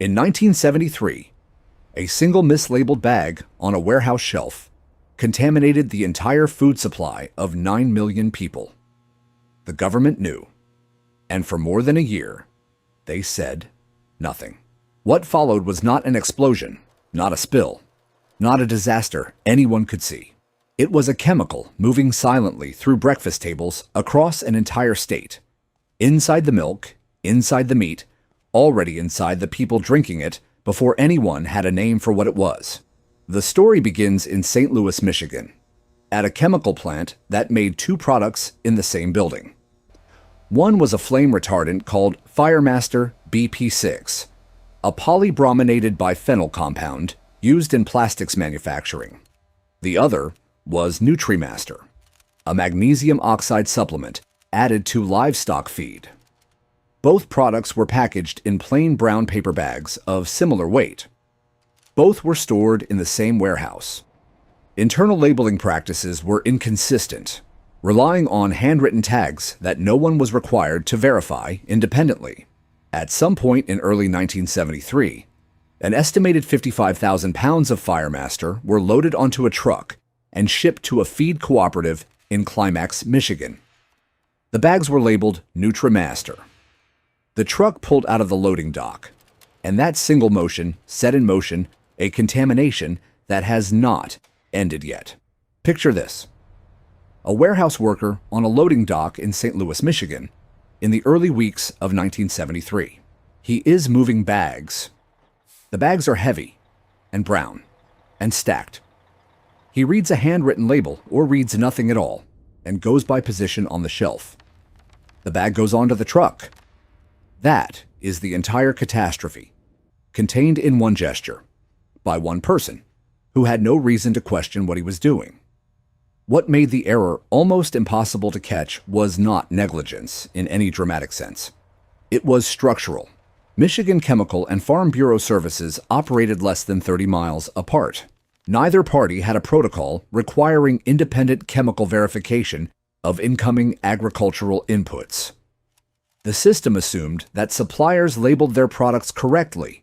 In 1973, a single mislabeled bag on a warehouse shelf contaminated the entire food supply of 9 million people. The government knew, and for more than a year, they said nothing. What followed was not an explosion, not a spill, not a disaster anyone could see. It was a chemical moving silently through breakfast tables across an entire state. Inside the milk, inside the meat, already inside the people drinking it before anyone had a name for what it was. The story begins in St. Louis, Michigan, at a chemical plant that made two products in the same building. One was a flame retardant called Firemaster BP6, a polybrominated biphenyl compound used in plastics manufacturing. The other was Nutrimaster, a magnesium oxide supplement added to livestock feed. Both products were packaged in plain brown paper bags of similar weight. Both were stored in the same warehouse. Internal labeling practices were inconsistent, relying on handwritten tags that no one was required to verify independently. At some point in early 1973, an estimated 55,000 pounds of Firemaster were loaded onto a truck and shipped to a feed cooperative in Climax, Michigan. The bags were labeled Nutrimaster. The truck pulled out of the loading dock, and that single motion set in motion a contamination that has not ended yet. Picture this: a warehouse worker on a loading dock in St. Louis, Michigan, in the early weeks of 1973. He is moving bags. The bags are heavy and brown and stacked. He reads a handwritten label or reads nothing at all and goes by position on the shelf. The bag goes onto the truck. That is the entire catastrophe, contained in one gesture, by one person, who had no reason to question what he was doing. What made the error almost impossible to catch was not negligence in any dramatic sense. It was structural. Michigan Chemical and Farm Bureau services operated less than 30 miles apart. Neither party had a protocol requiring independent chemical verification of incoming agricultural inputs. The system assumed that suppliers labeled their products correctly,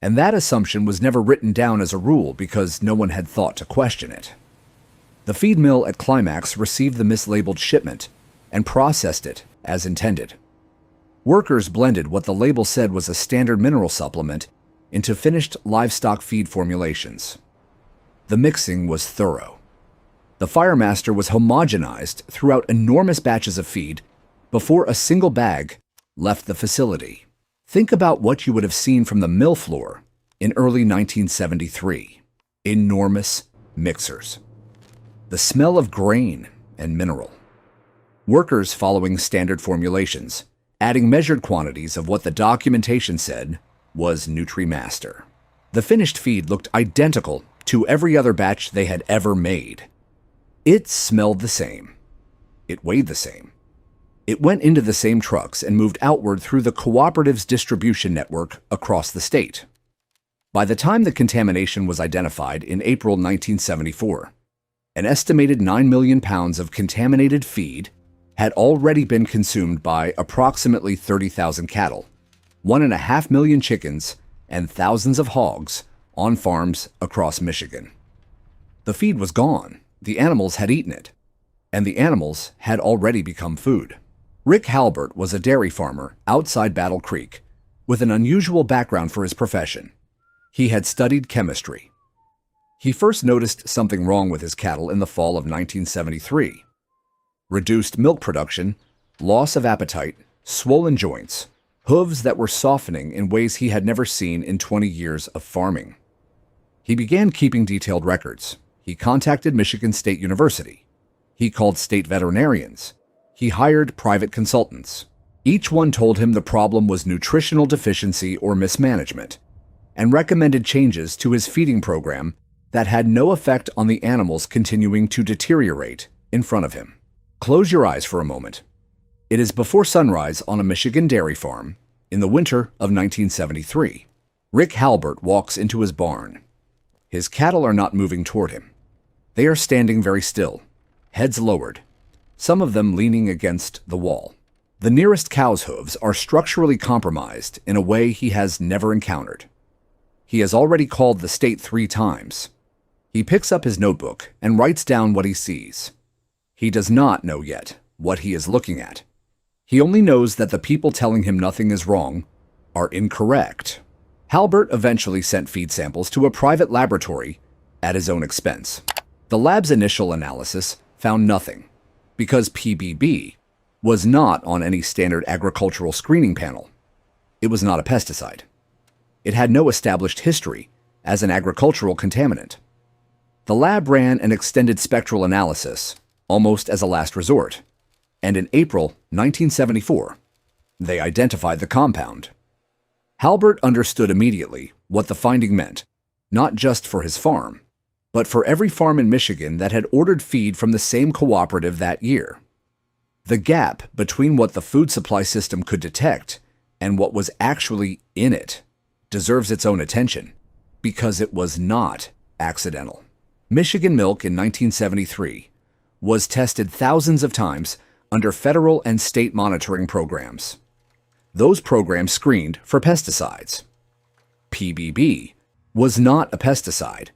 and that assumption was never written down as a rule because no one had thought to question it. The feed mill at Climax received the mislabeled shipment and processed it as intended. Workers blended what the label said was a standard mineral supplement into finished livestock feed formulations. The mixing was thorough. The Firemaster was homogenized throughout enormous batches of feed before a single bag left the facility. Think about what you would have seen from the mill floor in early 1973. Enormous mixers. The smell of grain and mineral. Workers following standard formulations, adding measured quantities of what the documentation said was Nutrimaster. The finished feed looked identical to every other batch they had ever made. It smelled the same. It weighed the same. It went into the same trucks and moved outward through the cooperative's distribution network across the state. By the time the contamination was identified in April 1974, an estimated 9 million pounds of contaminated feed had already been consumed by approximately 30,000 cattle, 1.5 million chickens, and thousands of hogs on farms across Michigan. The feed was gone. The animals had eaten it, and the animals had already become food. Rick Halbert was a dairy farmer outside Battle Creek with an unusual background for his profession. He had studied chemistry. He first noticed something wrong with his cattle in the fall of 1973. Reduced milk production, loss of appetite, swollen joints, hooves that were softening in ways he had never seen in 20 years of farming. He began keeping detailed records. He contacted Michigan State University. He called state veterinarians. He hired private consultants. Each one told him the problem was nutritional deficiency or mismanagement, and recommended changes to his feeding program that had no effect on the animals continuing to deteriorate in front of him. Close your eyes for a moment. It is before sunrise on a Michigan dairy farm in the winter of 1973. Rick Halbert walks into his barn. His cattle are not moving toward him. They are standing very still, heads lowered, some of them leaning against the wall. The nearest cow's hooves are structurally compromised in a way he has never encountered. He has already called the state 3 times. He picks up his notebook and writes down what he sees. He does not know yet what he is looking at. He only knows that the people telling him nothing is wrong are incorrect. Halbert eventually sent feed samples to a private laboratory at his own expense. The lab's initial analysis found nothing because PBB was not on any standard agricultural screening panel. It was not a pesticide. It had no established history as an agricultural contaminant. The lab ran an extended spectral analysis, almost as a last resort, and in April 1974, they identified the compound. Halbert understood immediately what the finding meant, not just for his farm, but for every farm in Michigan that had ordered feed from the same cooperative that year. The gap between what the food supply system could detect and what was actually in it deserves its own attention because it was not accidental. Michigan milk in 1973 was tested thousands of times under federal and state monitoring programs. Those programs screened for pesticides. PBB was not a pesticide,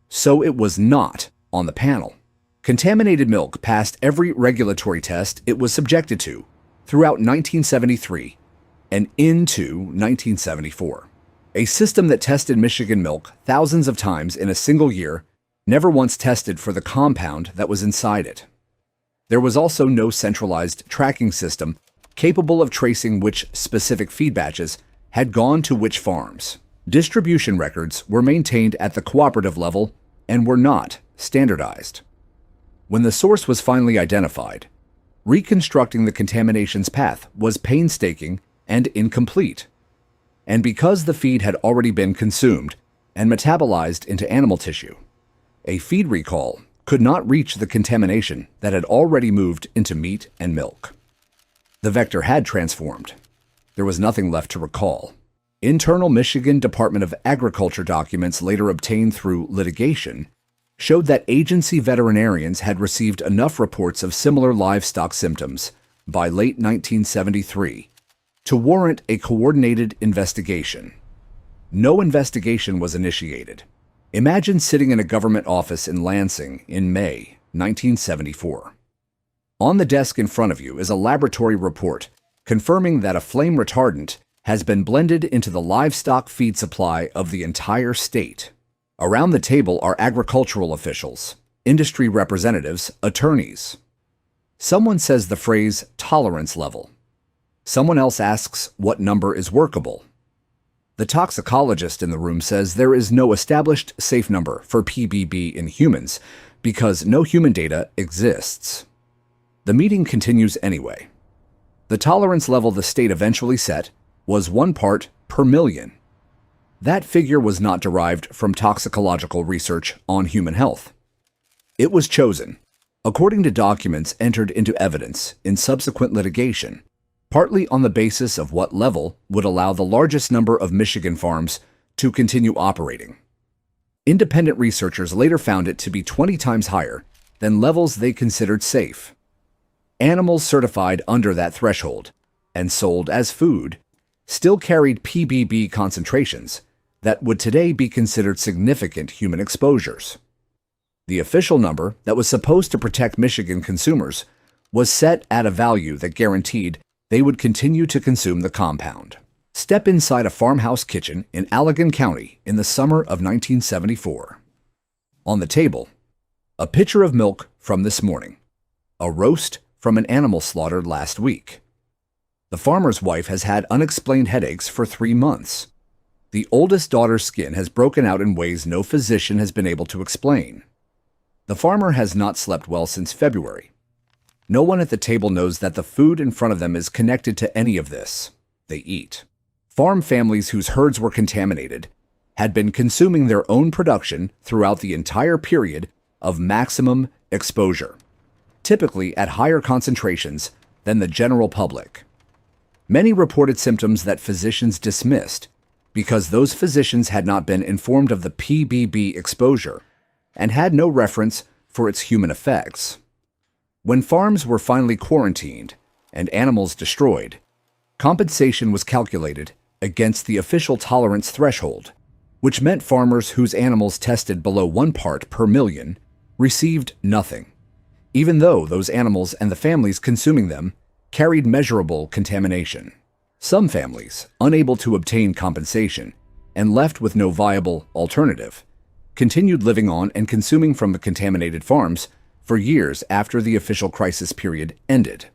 so it was not on the panel. Contaminated milk passed every regulatory test it was subjected to throughout 1973 and into 1974. A system that tested Michigan milk thousands of times in a single year never once tested for the compound that was inside it. There was also no centralized tracking system capable of tracing which specific feed batches had gone to which farms. Distribution records were maintained at the cooperative level and were not standardized. When the source was finally identified, reconstructing the contamination's path was painstaking and incomplete. And because the feed had already been consumed and metabolized into animal tissue, a feed recall could not reach the contamination that had already moved into meat and milk. The vector had transformed. There was nothing left to recall. Internal Michigan Department of Agriculture documents later obtained through litigation showed that agency veterinarians had received enough reports of similar livestock symptoms by late 1973 to warrant a coordinated investigation. No investigation was initiated. Imagine sitting in a government office in Lansing in May 1974. On the desk in front of you is a laboratory report confirming that a flame retardant has been blended into the livestock feed supply of the entire state. Around the table are agricultural officials, industry representatives, attorneys. Someone says the phrase tolerance level. Someone else asks what number is workable. The toxicologist in the room says there is no established safe number for PBB in humans because no human data exists. The meeting continues anyway. The tolerance level the state eventually set was 1 part per million. That figure was not derived from toxicological research on human health. It was chosen, according to documents entered into evidence in subsequent litigation, partly on the basis of what level would allow the largest number of Michigan farms to continue operating. Independent researchers later found it to be 20 times higher than levels they considered safe. Animals certified under that threshold and sold as food still carried PBB concentrations that would today be considered significant human exposures. The official number that was supposed to protect Michigan consumers was set at a value that guaranteed they would continue to consume the compound. Step inside a farmhouse kitchen in Allegan County in the summer of 1974. On the table, a pitcher of milk from this morning, a roast from an animal slaughtered last week. The farmer's wife has had unexplained headaches for 3 months. The oldest daughter's skin has broken out in ways no physician has been able to explain. The farmer has not slept well since February. No one at the table knows that the food in front of them is connected to any of this. They eat. Farm families whose herds were contaminated had been consuming their own production throughout the entire period of maximum exposure, typically at higher concentrations than the general public. Many reported symptoms that physicians dismissed because those physicians had not been informed of the PBB exposure and had no reference for its human effects. When farms were finally quarantined and animals destroyed, compensation was calculated against the official tolerance threshold which meant farmers whose animals tested below 1 part per million received nothing, even though those animals and the families consuming them carried measurable contamination. Some families, unable to obtain compensation and left with no viable alternative, continued living on and consuming from the contaminated farms for years after the official crisis period ended.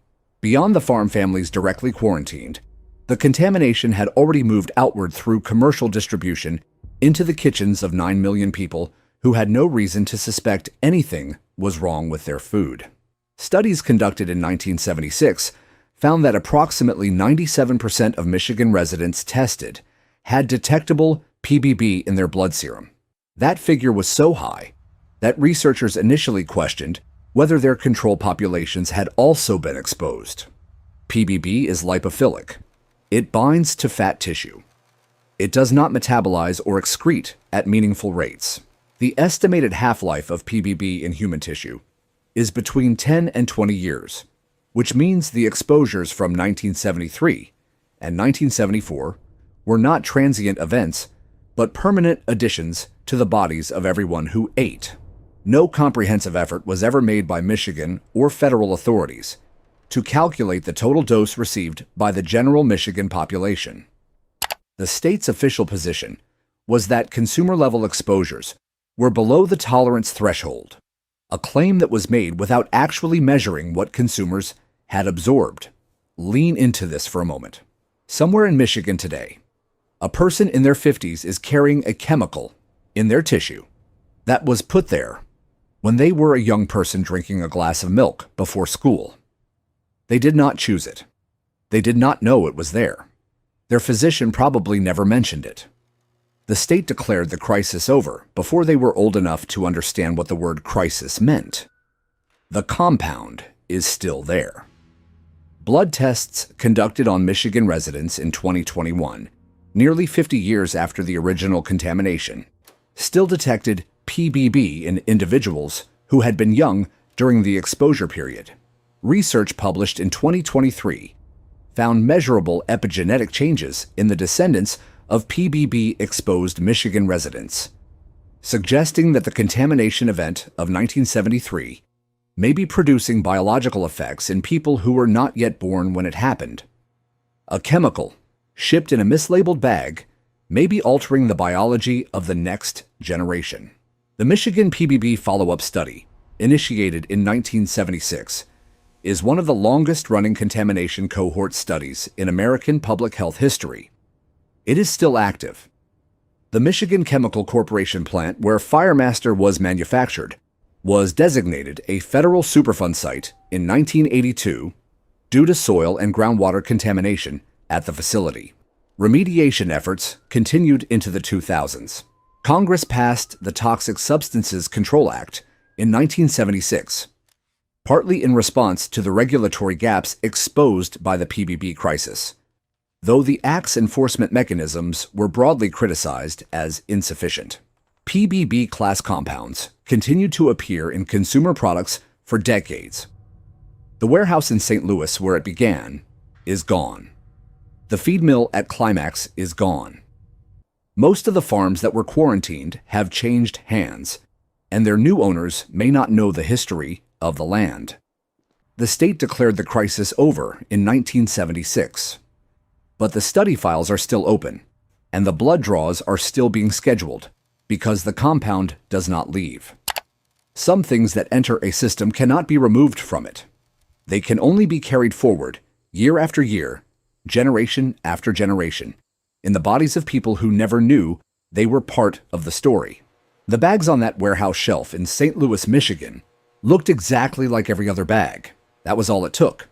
Beyond the farm families directly quarantined, the contamination had already moved outward through commercial distribution into the kitchens of 9 million people who had no reason to suspect anything was wrong with their food. Studies conducted in 1976 found that approximately 97% of Michigan residents tested had detectable PBB in their blood serum. That figure was so high that researchers initially questioned whether their control populations had also been exposed. PBB is lipophilic. It binds to fat tissue. It does not metabolize or excrete at meaningful rates. The estimated half-life of PBB in human tissue is between 10 and 20 years, which means the exposures from 1973 and 1974 were not transient events, but permanent additions to the bodies of everyone who ate. No comprehensive effort was ever made by Michigan or federal authorities to calculate the total dose received by the general Michigan population. The state's official position was that consumer-level exposures were below the tolerance threshold, a claim that was made without actually measuring what consumers had absorbed. Lean into this for a moment. Somewhere in Michigan today, a person in their 50s is carrying a chemical in their tissue that was put there when they were a young person drinking a glass of milk before school. They did not choose it. They did not know it was there. Their physician probably never mentioned it. The state declared the crisis over before they were old enough to understand what the word crisis meant. The compound is still there. Blood tests conducted on Michigan residents in 2021, nearly 50 years after the original contamination, still detected PBB in individuals who had been young during the exposure period. Research published in 2023 found measurable epigenetic changes in the descendants of PBB-exposed Michigan residents, suggesting that the contamination event of 1973 may be producing biological effects in people who were not yet born when it happened. A chemical shipped in a mislabeled bag may be altering the biology of the next generation. The Michigan PBB follow-up study, initiated in 1976, is one of the longest-running contamination cohort studies in American public health history. It is still active. The Michigan Chemical Corporation plant where Firemaster was manufactured was designated a federal Superfund site in 1982 due to soil and groundwater contamination at the facility. Remediation efforts continued into the 2000s. Congress passed the Toxic Substances Control Act in 1976, partly in response to the regulatory gaps exposed by the PBB crisis, though the Act's enforcement mechanisms were broadly criticized as insufficient. PBB-class compounds continued to appear in consumer products for decades. The warehouse in St. Louis where it began is gone. The feed mill at Climax is gone. Most of the farms that were quarantined have changed hands, and their new owners may not know the history of the land. The state declared the crisis over in 1976, but the study files are still open, and the blood draws are still being scheduled because the compound does not leave. Some things that enter a system cannot be removed from it. They can only be carried forward year after year, generation after generation, in the bodies of people who never knew they were part of the story. The bags on that warehouse shelf in St. Louis, Michigan, looked exactly like every other bag. That was all it took.